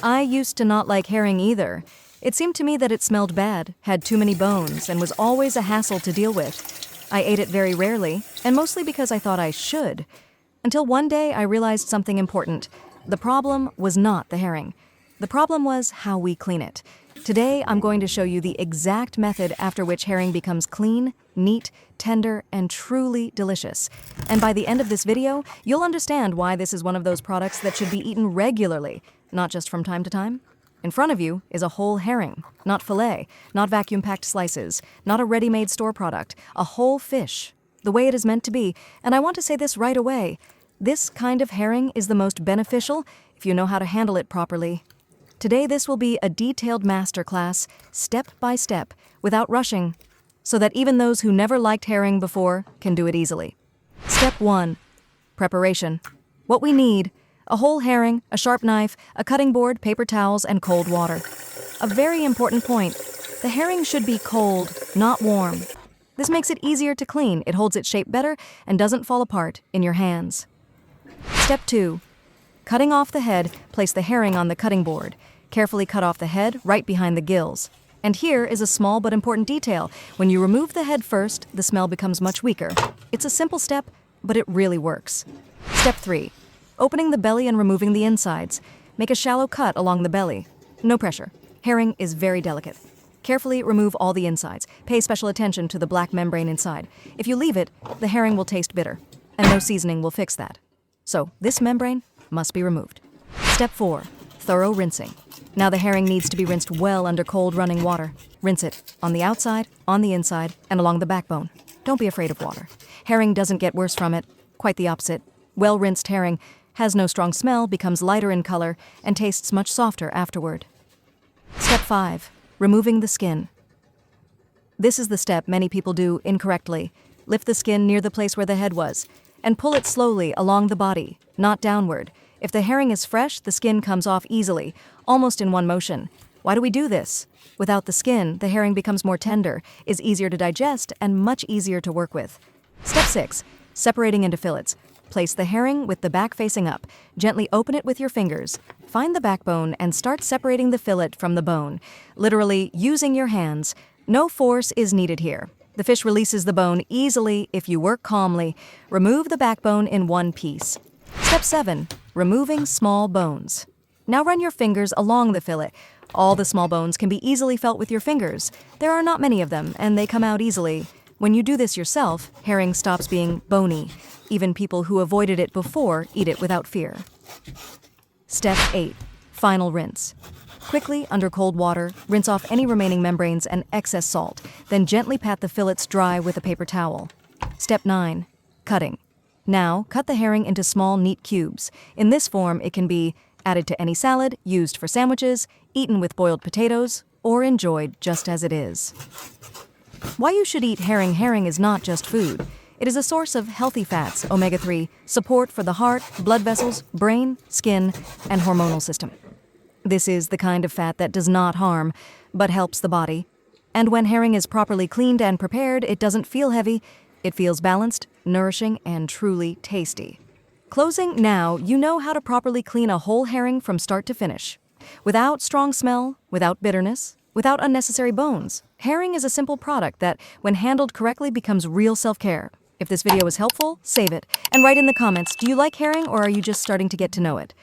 I used to not like herring either. It seemed to me that it smelled bad, had too many bones, and was always a hassle to deal with. I ate it very rarely, and mostly because I thought I should. Until one day I realized something important. The problem was not the herring. The problem was how we clean it. Today I'm going to show you the exact method after which herring becomes clean, neat, tender, and truly delicious. And by the end of this video, you'll understand why this is one of those products that should be eaten regularly, not just from time to time. In front of you is a whole herring, not fillet, not vacuum-packed slices, not a ready-made store product, a whole fish, the way it is meant to be. And I want to say this right away. This kind of herring is the most beneficial if you know how to handle it properly. Today this will be a detailed masterclass, step by step, without rushing, so that even those who never liked herring before can do it easily. Step 1. Preparation. What we need: a whole herring, a sharp knife, a cutting board, paper towels, and cold water. A very important point: the herring should be cold, not warm. This makes it easier to clean, it holds its shape better, and doesn't fall apart in your hands. Step 2. Cutting off the head, place the herring on the cutting board. Carefully cut off the head right behind the gills. And here is a small but important detail. When you remove the head first, the smell becomes much weaker. It's a simple step, but it really works. Step 3. Opening the belly and removing the insides. Make a shallow cut along the belly. No pressure. Herring is very delicate. Carefully remove all the insides. Pay special attention to the black membrane inside. If you leave it, the herring will taste bitter, and no seasoning will fix that. So this membrane must be removed. Step 4. Thorough rinsing. Now the herring needs to be rinsed well under cold running water. Rinse it on the outside, on the inside, and along the backbone. Don't be afraid of water. Herring doesn't get worse from it. Quite the opposite. Well-rinsed herring has no strong smell, becomes lighter in color, and tastes much softer afterward. Step 5. Removing the skin. This is the step many people do incorrectly. Lift the skin near the place where the head was, and pull it slowly along the body, not downward. If the herring is fresh, the skin comes off easily, almost in one motion. Why do we do this? Without the skin, the herring becomes more tender, is easier to digest, and much easier to work with. Step 6. Separating into fillets. Place the herring with the back facing up. Gently open it with your fingers. Find the backbone and start separating the fillet from the bone, literally using your hands. No force is needed here. The fish releases the bone easily if you work calmly. Remove the backbone in one piece. Step 7. Removing small bones. Now run your fingers along the fillet. All the small bones can be easily felt with your fingers. There are not many of them, and they come out easily. When you do this yourself, herring stops being bony. Even people who avoided it before eat it without fear. Step 8. Final rinse. Quickly, under cold water, rinse off any remaining membranes and excess salt, then gently pat the fillets dry with a paper towel. Step 9. Cutting. Now, cut the herring into small, neat cubes. In this form, it can be added to any salad, used for sandwiches, eaten with boiled potatoes, or enjoyed just as it is. Why you should eat herring? Herring is not just food. It is a source of healthy fats, omega-3, support for the heart, blood vessels, brain, skin, and hormonal system. This is the kind of fat that does not harm, but helps the body. And when herring is properly cleaned and prepared, it doesn't feel heavy. It feels balanced, nourishing, and truly tasty. Closing, now you know how to properly clean a whole herring from start to finish. Without strong smell, without bitterness, without unnecessary bones. Herring is a simple product that, when handled correctly, becomes real self-care. If this video was helpful, save it, and write in the comments, do you like herring or are you just starting to get to know it?